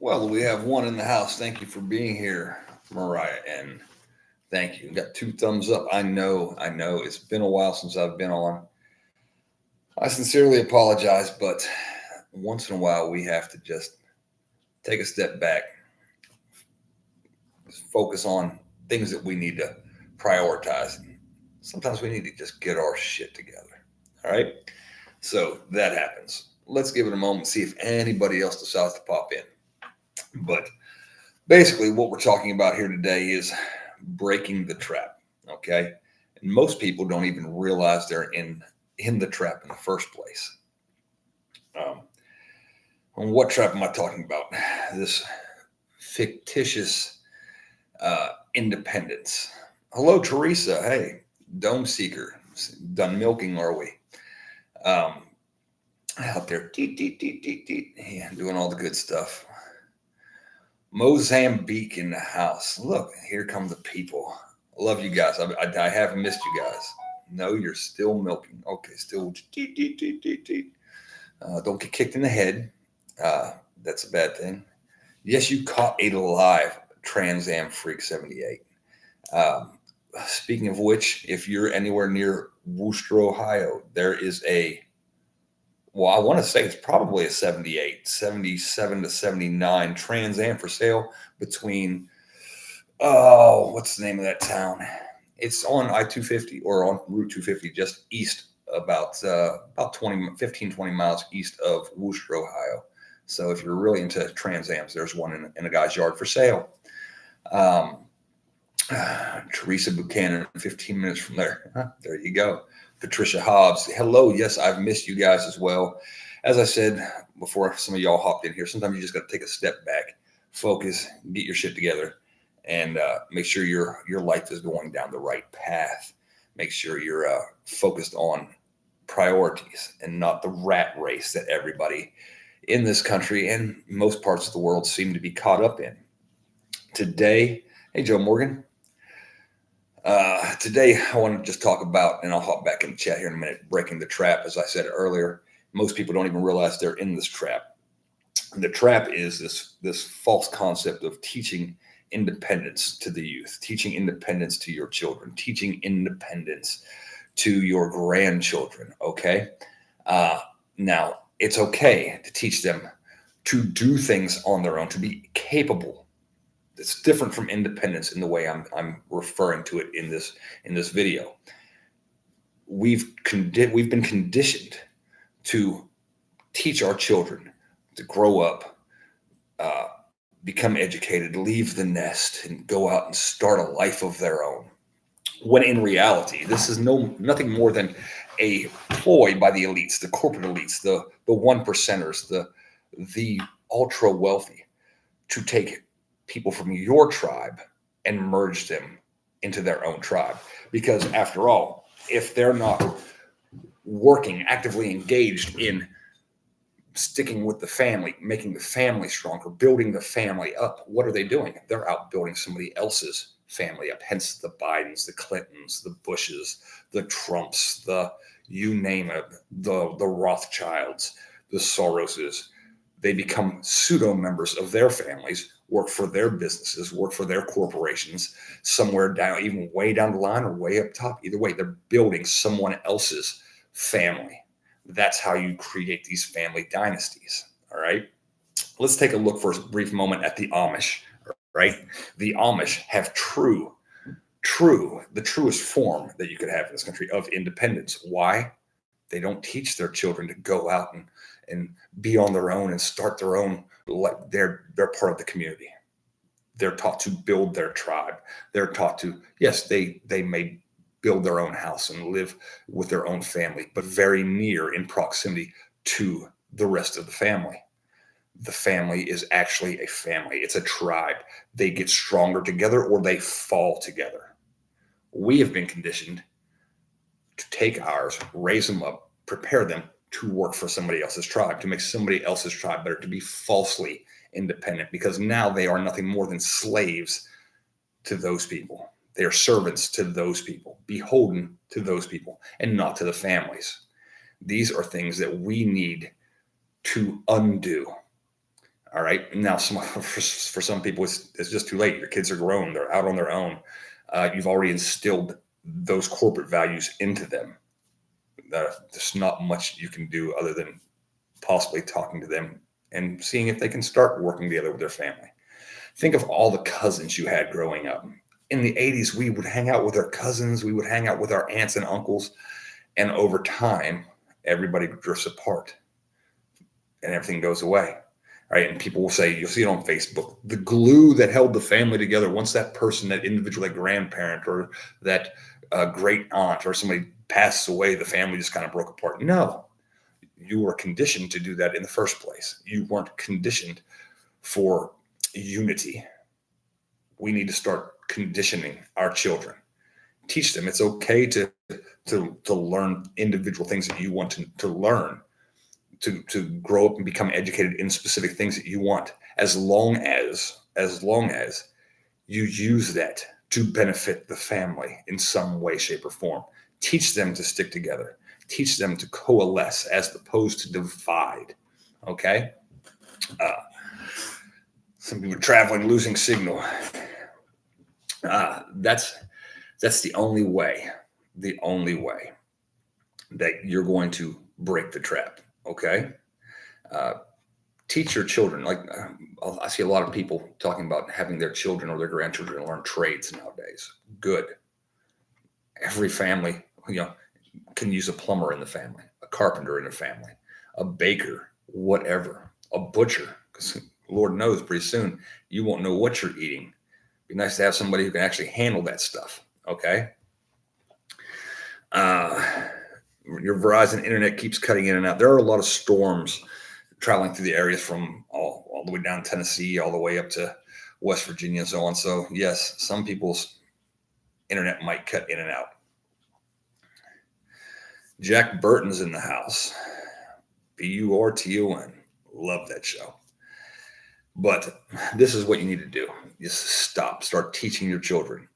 Well, we have one in the house. Thank you for being here, Mariah. And thank you. Got two thumbs up. I know. It's been a while since I've been on. I sincerely apologize, but once in a while we have to just take a step back, focus on things that we need to prioritize. Sometimes we need to just get our shit together. All right. So that happens. Let's give it a moment, see if anybody else decides to pop in. But basically, what we're talking about here today is breaking the trap. Okay. And most people don't even realize they're in the trap in the first place. And what trap am I talking about? This fictitious independence. Hello, Teresa. Hey, Dome Seeker. Done milking, are we? Out there, yeah, doing all the good stuff. Mozambique in the house. Look, here come the people. Love you guys. I haven't missed you guys. No, you're still milking. Okay, still. Don't get kicked in the head. That's a bad thing. Yes, you caught a live Trans Am Freak 78. Speaking of which, if you're anywhere near Wooster, Ohio, there is well, I want to say it's probably a 78, 77 to 79 Trans Am for sale between, what's the name of that town? It's on I-250 or on Route 250, just east, about 15, 20 miles east of Wooster, Ohio. So if you're really into Trans Ams, there's one in a guy's yard for sale. Teresa Buchanan, 15 minutes from there. There you go. Patricia Hobbs, hello. Yes, I've missed you guys as well. As I said before, some of y'all hopped in here. Sometimes you just got to take a step back, focus, get your shit together, and make sure your life is going down the right path. Make sure you're focused on priorities and not the rat race that everybody in this country and most parts of the world seem to be caught up in. Today, hey, Joe Morgan. Today, I want to just talk about, and I'll hop back in the chat here in a minute, breaking the trap. As I said earlier, most people don't even realize they're in this trap. And the trap is this false concept of teaching independence to the youth, teaching independence to your children, teaching independence to your grandchildren, okay? Now, it's okay to teach them to do things on their own, to be capable. It's different from independence in the way I'm referring to it in this video. We've been conditioned to teach our children to grow up, become educated, leave the nest, and go out and start a life of their own. When in reality, this is nothing more than a ploy by the elites, the corporate elites, the one percenters, the ultra wealthy, to take people from your tribe and merge them into their own tribe. Because after all, if they're not working, actively engaged in sticking with the family, making the family stronger, building the family up, what are they doing? They're out building somebody else's family up. Hence the Bidens, the Clintons, the Bushes, the Trumps, you name it, the Rothschilds, the Soroses. They become pseudo members of their families, work for their businesses, work for their corporations, somewhere down, even way down the line or way up top. Either way, they're building someone else's family. That's how you create these family dynasties. All right. Let's take a look for a brief moment at the Amish. Right. The Amish have the truest form that you could have in this country of independence. Why? They don't teach their children to go out and be on their own and start their own. They're part of the community. They're taught to build their tribe. They're taught to, yes, they may build their own house and live with their own family, but very near in proximity to the rest of the family. The family is actually a family. It's a tribe. They get stronger together or they fall together. We have been conditioned to take ours, raise them up, prepare them to work for somebody else's tribe, to make somebody else's tribe better, to be falsely independent, because now they are nothing more than slaves to those people. They are servants to those people, beholden to those people, and not to the families. These are things that we need to undo. All right. Now, for some people, it's just too late. Your kids are grown. They're out on their own. You've already instilled those corporate values into them. There's not much you can do other than possibly talking to them and seeing if they can start working together with their family. Think of all the cousins you had growing up. In the 80s, we would hang out with our cousins. We would hang out with our aunts and uncles. And over time, everybody drifts apart and everything goes away. Right. And people will say, you'll see it on Facebook, the glue that held the family together, once that person, that individual, that grandparent or that great aunt or somebody passed away, the family just kind of broke apart. No, you were conditioned to do that in the first place. You weren't conditioned for unity. We need to start conditioning our children. Teach them it's okay to learn individual things that you want to learn, to grow up and become educated in specific things that you want, as long as you use that to benefit the family in some way, shape, or form. Teach them to stick together. Teach them to coalesce as opposed to divide. Okay? Some people are traveling, losing signal. That's the only way that you're going to break the trap. Okay. Teach your children. Like I see a lot of people talking about having their children or their grandchildren learn trades nowadays. Good. Every family, can use a plumber in the family, a carpenter in the family, a baker, whatever, a butcher, because Lord knows pretty soon you won't know what you're eating. Be nice to have somebody who can actually handle that stuff. Okay. Your Verizon internet keeps cutting in and out. There are a lot of storms traveling through the areas from all the way down Tennessee, all the way up to West Virginia and so on. So yes, some people's internet might cut in and out. Jack Burton's in the house. Burton. Love that show. But this is what you need to do. Just start teaching your children.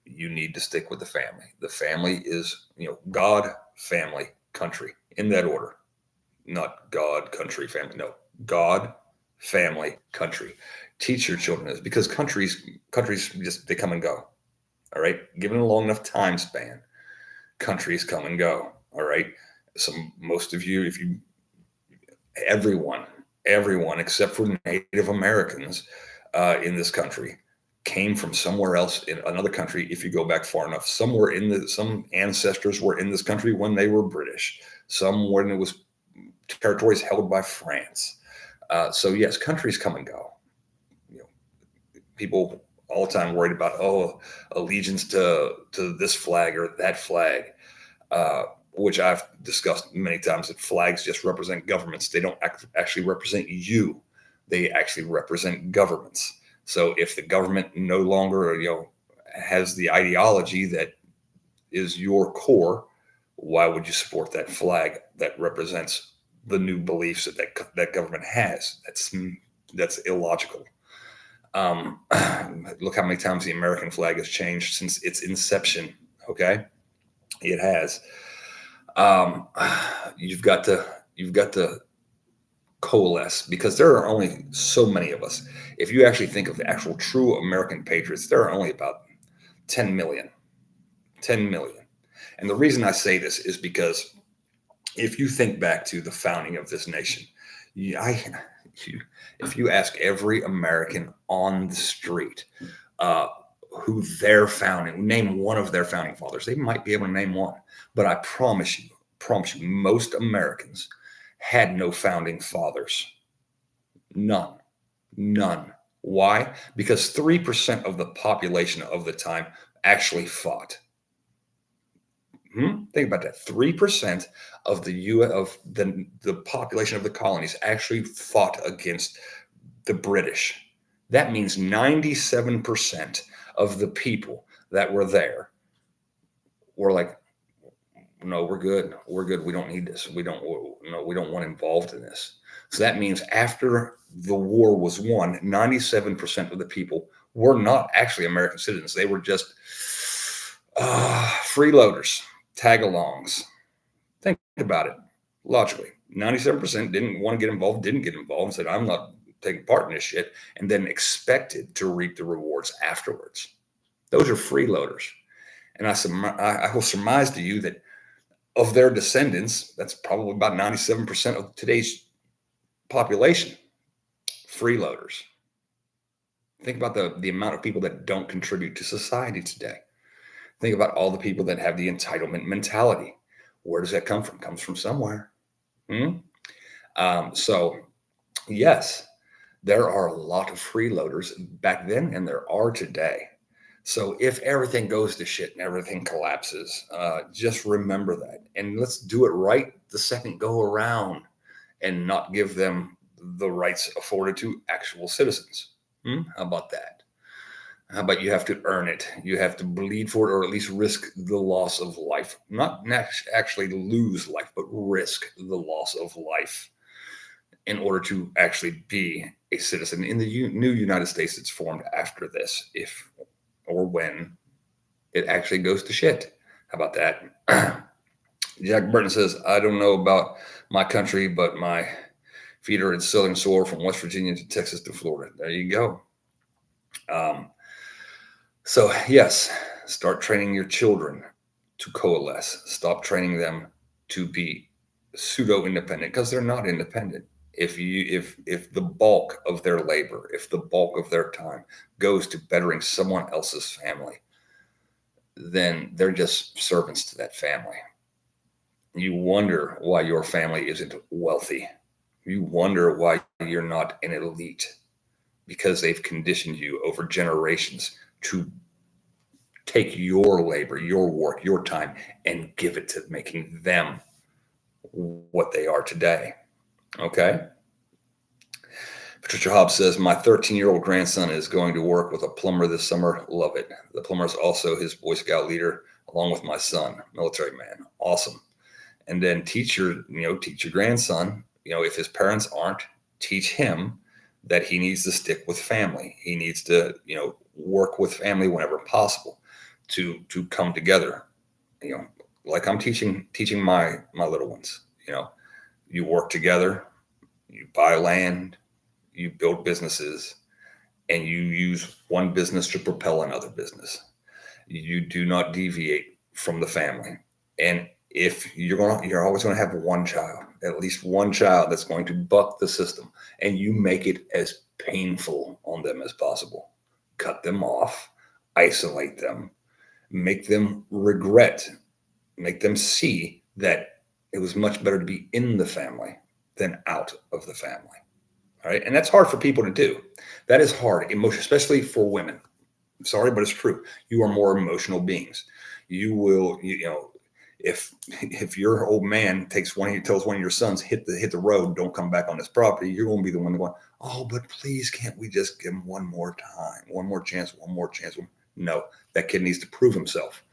You need to stick with the family. The family is, God, family, country, in that order. Not God, country, family. No, God, family, country. Teach your children this, because countries just, they come and go. All right. Given a long enough time span, countries come and go. All right. Most of you, everyone except for Native Americans in this country came from somewhere else in another country. If you go back far enough, some ancestors were in this country when they were British, some when it was territories held by France. So yes, countries come and go. People all the time worried about allegiance to this flag or that flag, which I've discussed many times, that flags just represent governments. They don't actually represent you. They actually represent governments. So if the government no longer, has the ideology that is your core, why would you support that flag that represents the new beliefs that government has? That's illogical. Look how many times the American flag has changed since its inception. Okay, it has. You've got to coalesce, because there are only so many of us. If you actually think of the actual true American patriots, there are only about 10 million. And the reason I say this is because if you think back to the founding of this nation, if you ask every American on the street who name one of their founding fathers, they might be able to name one. But I promise you, most Americans had no founding fathers. None. Why? Because 3% of the population of the time actually fought. Think about that. 3% of the population of the colonies actually fought against the British. That means 97% of the people that were there were like, no, we're good. We don't need this. We don't want involved in this. So that means after the war was won, 97% of the people were not actually American citizens. They were just freeloaders, tag-alongs. Think about it logically. 97% didn't want to get involved, didn't get involved, and said, I'm not taking part in this shit and then expected to reap the rewards afterwards. Those are freeloaders. And I will surmise to you that of their descendants, that's probably about 97% of today's population, freeloaders. Think about the amount of people that don't contribute to society today. Think about all the people that have the entitlement mentality. Where does that come from? It comes from somewhere. So, yes, there are a lot of freeloaders back then, and there are today. So if everything goes to shit and everything collapses, just remember that. And let's do it right the second go around and not give them the rights afforded to actual citizens. How about that? How about you have to earn it? You have to bleed for it, or at least risk the loss of life. Not actually lose life, but risk the loss of life in order to actually be a citizen in the new United States that's formed after this, if or when it actually goes to shit. How about that? Jack Burton says, I don't know about my country, but my feet are in southern soil from West Virginia to Texas to Florida. There you go. So, yes, start training your children to coalesce. Stop training them to be pseudo-independent, because they're not independent. If the bulk of their labor, if the bulk of their time goes to bettering someone else's family, then they're just servants to that family. You wonder why your family isn't wealthy. You wonder why you're not an elite, because they've conditioned you over generations to take your labor, your work, your time, and give it to making them what they are today. Okay? Patricia Hobbs says, my 13-year-old grandson is going to work with a plumber this summer. Love it. The plumber is also his Boy Scout leader, along with my son, military man. Awesome. And then teach your grandson, if his parents aren't, teach him that he needs to stick with family. He needs to, work with family whenever possible to come together. Like I'm teaching my little ones, you work together, you buy land, you build businesses, and you use one business to propel another business. You do not deviate from the family. And if you're always going to have one child, at least one child that's going to buck the system, and you make it as painful on them as possible. Cut them off, isolate them, make them regret, make them see that it was much better to be in the family than out of the family. All right. And that's hard for people to do. That is hard, especially for women. I'm sorry, but it's true. You are more emotional beings. You will, if your old man tells one of your sons, hit the road, don't come back on this property, you're going to be the one going, oh, but please, can't we just give him one more time, one more chance? No, that kid needs to prove himself.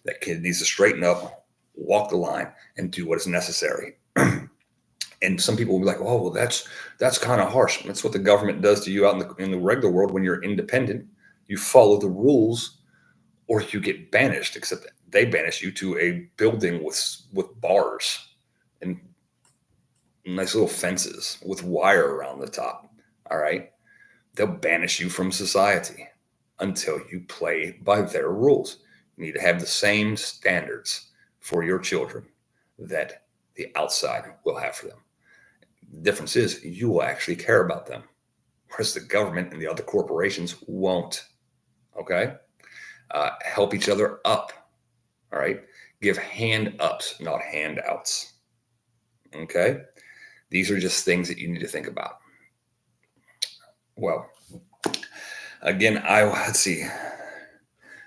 That kid needs to straighten up, walk the line, and do what is necessary. And some people will be like, oh, well, that's kind of harsh. That's what the government does to you out in the regular world when you're independent. You follow the rules or you get banished, except that they banish you to a building with bars and nice little fences with wire around the top. All right. They'll banish you from society until you play by their rules. You need to have the same standards for your children that the outside will have for them. The difference is you will actually care about them, whereas the government and the other corporations won't. Okay? Help each other up. All right? Give hand ups, not handouts. Okay? These are just things that you need to think about. Well, again, let's see.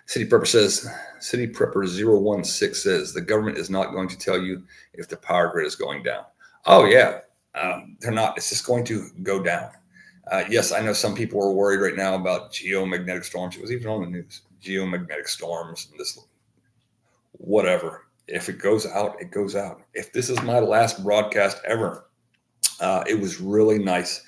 City Prepper 016 says the government is not going to tell you if the power grid is going down. Oh yeah, they're not. It's just going to go down. Yes, I know some people are worried right now about geomagnetic storms. It was even on the news. Geomagnetic storms and this, whatever. If it goes out, it goes out. If this is my last broadcast ever, it was really nice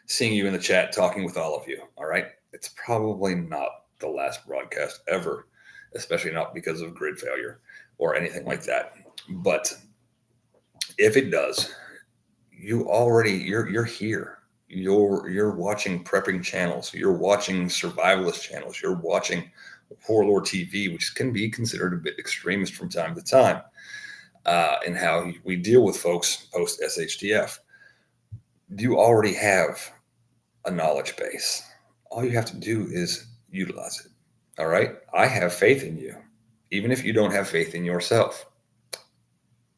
seeing you in the chat, talking with all of you. All right. It's probably not the last broadcast ever, especially not because of grid failure or anything like that. But if it does, you're here. you're watching prepping channels, you're watching survivalist channels, you're watching warlord TV, which can be considered a bit extremist from time to time, in how we deal with folks post SHTF. You already have a knowledge base. All you have to do is utilize it. All right. I have faith in you. Even if you don't have faith in yourself,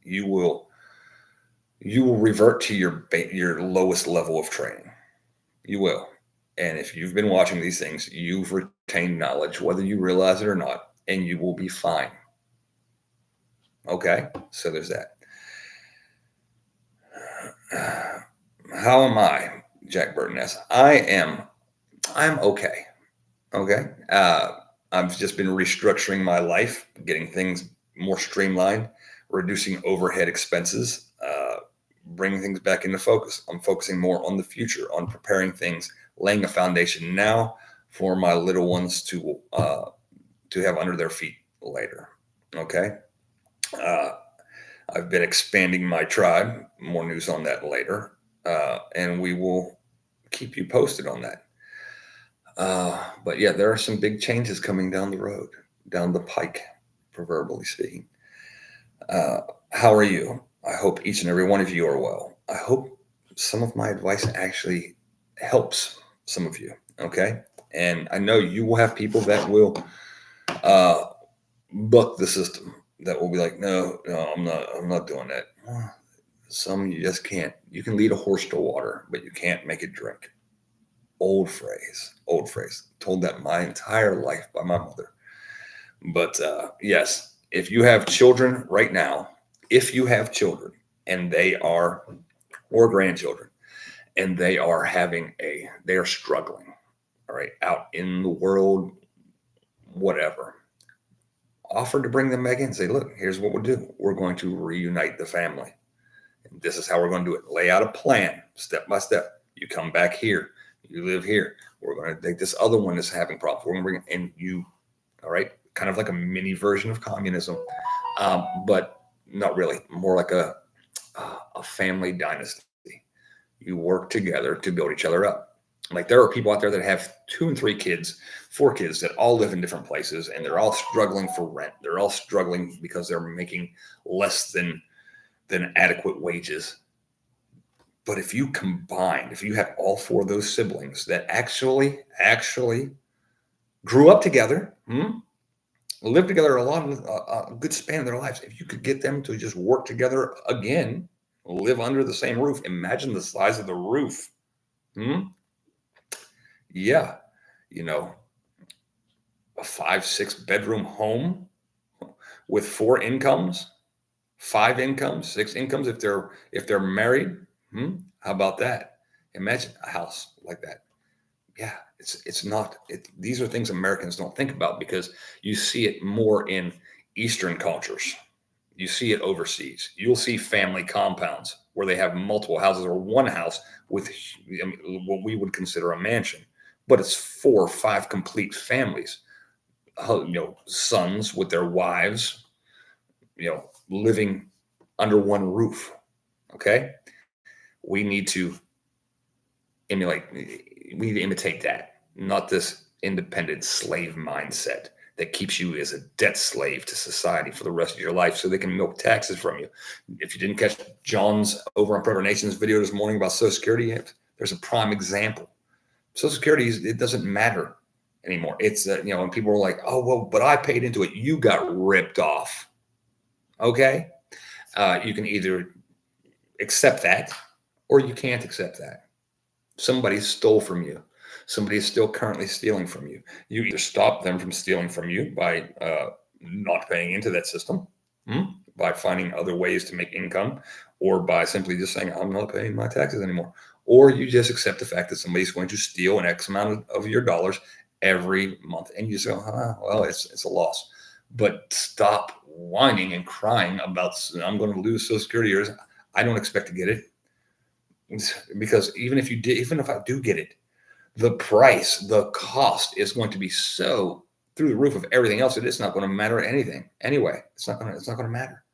you will revert to your lowest level of training. You will. And if you've been watching these things, you've retained knowledge, whether you realize it or not, and you will be fine. Okay. So there's that. How am I? Jack Burton asks. I'm okay. Okay. I've just been restructuring my life, getting things more streamlined, reducing overhead expenses, bringing things back into focus. I'm focusing more on the future, on preparing things, laying a foundation now for my little ones to have under their feet later. Okay. I've been expanding my tribe. More news on that later. And we will keep you posted on that. But yeah, there are some big changes coming down the road, down the pike, proverbially speaking. How are you? I hope each and every one of you are well. I hope some of my advice actually helps some of you. Okay. And I know you will have people that will buck the system, that will be like, no, I'm not doing that. Some you just can't. You can lead a horse to water, but you can't make it drink. Old phrase. Told that my entire life by my mother. But yes, if you have children right now, if you have children and they are, or grandchildren, and they are struggling, all right, out in the world, whatever, offer to bring them back in and say, look, here's what we'll do. We're going to reunite the family. And this is how we're going to do it. Lay out a plan, step by step. You come back here. You live here. We're going to take this other one that's having problems. We're going to bring it in you. All right. Kind of like a mini version of communism, but not really. More like a family dynasty. You work together to build each other up. Like there are people out there that have 2 and 3 kids, 4 kids that all live in different places, and they're all struggling for rent. They're all struggling because they're making less than adequate wages. But if you have all 4 of those siblings that actually grew up together, lived together a good span of their lives, if you could get them to just work together again, live under the same roof, imagine the size of the roof. Yeah, a 5-6 bedroom home with 4 incomes, 5 incomes, 6 incomes if they're married. How about that? Imagine a house like that. Yeah, it's not. These are things Americans don't think about because you see it more in Eastern cultures. You see it overseas. You'll see family compounds where they have multiple houses or one house with what we would consider a mansion, but it's 4 or 5 complete families. Sons with their wives, living under one roof. Okay. We need to imitate that, not this independent slave mindset that keeps you as a debt slave to society for the rest of your life so they can milk taxes from you. If you didn't catch John's over on Prepper Nation's video this morning about Social Security, there's a prime example. Social Security, it doesn't matter anymore. It's when people are like, oh, well, but I paid into it. You got ripped off. Okay. You can either accept that or you can't accept that. Somebody stole from you. Somebody is still currently stealing from you. You either stop them from stealing from you by not paying into that system, by finding other ways to make income, or by simply just saying, I'm not paying my taxes anymore. Or you just accept the fact that somebody's going to steal an X amount of your dollars every month. And you just go, well, it's a loss. But stop whining and crying about, I'm going to lose Social Security years. I don't expect to get it. Because even if I do get it, the cost is going to be so through the roof of everything else that it's not going to matter anything anyway. It's not going to matter.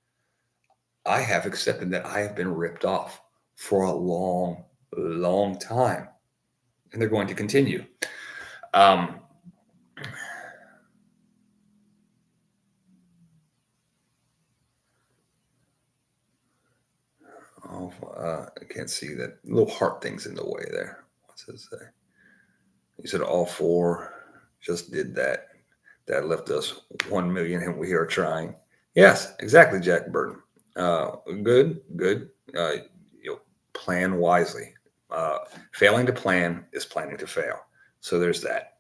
I have accepted that I have been ripped off for a long, long time. and they're going to continue. Um, I can't see that little heart thing's in the way there. What's it say? You said all four just did that. That left us 1 million, and we are trying. Yes, exactly, Jack Burton. Good, good. You know, plan wisely. Failing to plan is planning to fail. So there's that.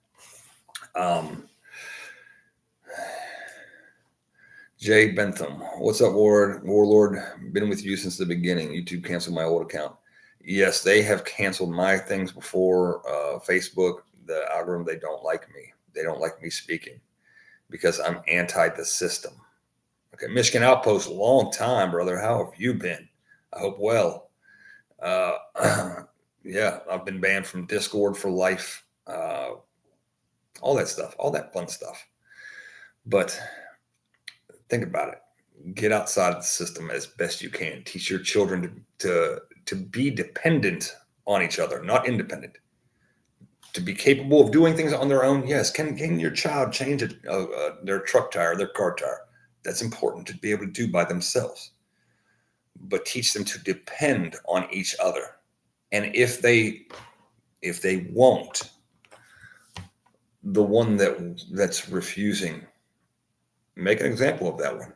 Jay Bentham, what's up, Warlord? Been with you since the beginning. YouTube canceled my old account. Yes, they have canceled my things before. Facebook, the algorithm, they don't like me. They don't like me speaking because I'm anti the system. Okay, Michigan Outpost, long time, brother. How have you been? I hope well. Yeah, I've been banned from Discord for life. All that stuff, all that fun stuff. But think about it. Get outside of the system as best you can. Teach your children to be dependent on each other, not independent. To be capable of doing things on their own. Yes. Can your child change their truck tire, their car tire? That's important to be able to do by themselves. But teach them to depend on each other. And if they won't, the one that's refusing, make an example of that one.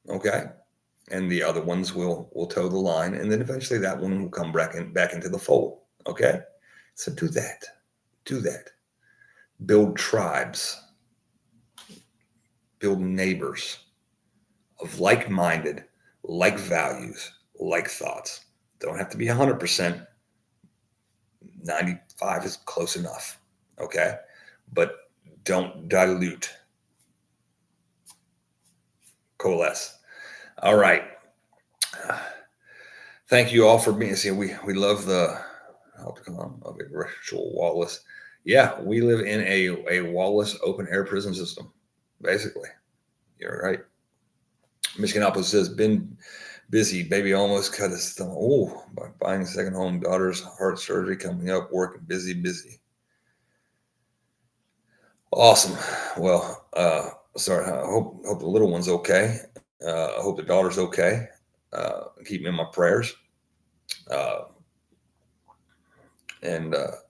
Okay. And the other ones will toe the line. And then eventually that one will come back into the fold. Okay. So do that. Do that. Build tribes. Build neighbors of like-minded, like values, like thoughts. Don't have to be 100%. 95 is close enough. Okay. But don't dilute. Coalesce. All right. Thank you all for being here. We love the outcome of a virtual Wallace. Yeah, we live in a Wallace open air prison system, basically. You're right. Michigan Outpost says, been busy. Baby almost cut his thumb. Oh, by buying a second home. Daughter's heart surgery coming up. Working busy. Awesome. Well, sorry. I hope the little one's okay. I hope the daughter's okay. Keep me in my prayers.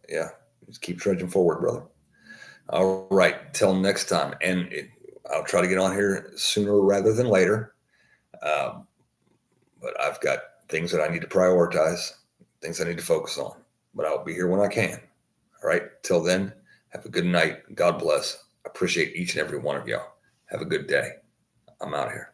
Yeah, just keep trudging forward, brother. All right. Till next time. And I'll try to get on here sooner rather than later. But I've got things that I need to prioritize, things I need to focus on. But I'll be here when I can. All right. Till then, have a good night. God bless. I appreciate each and every one of y'all. Have a good day. I'm out of here.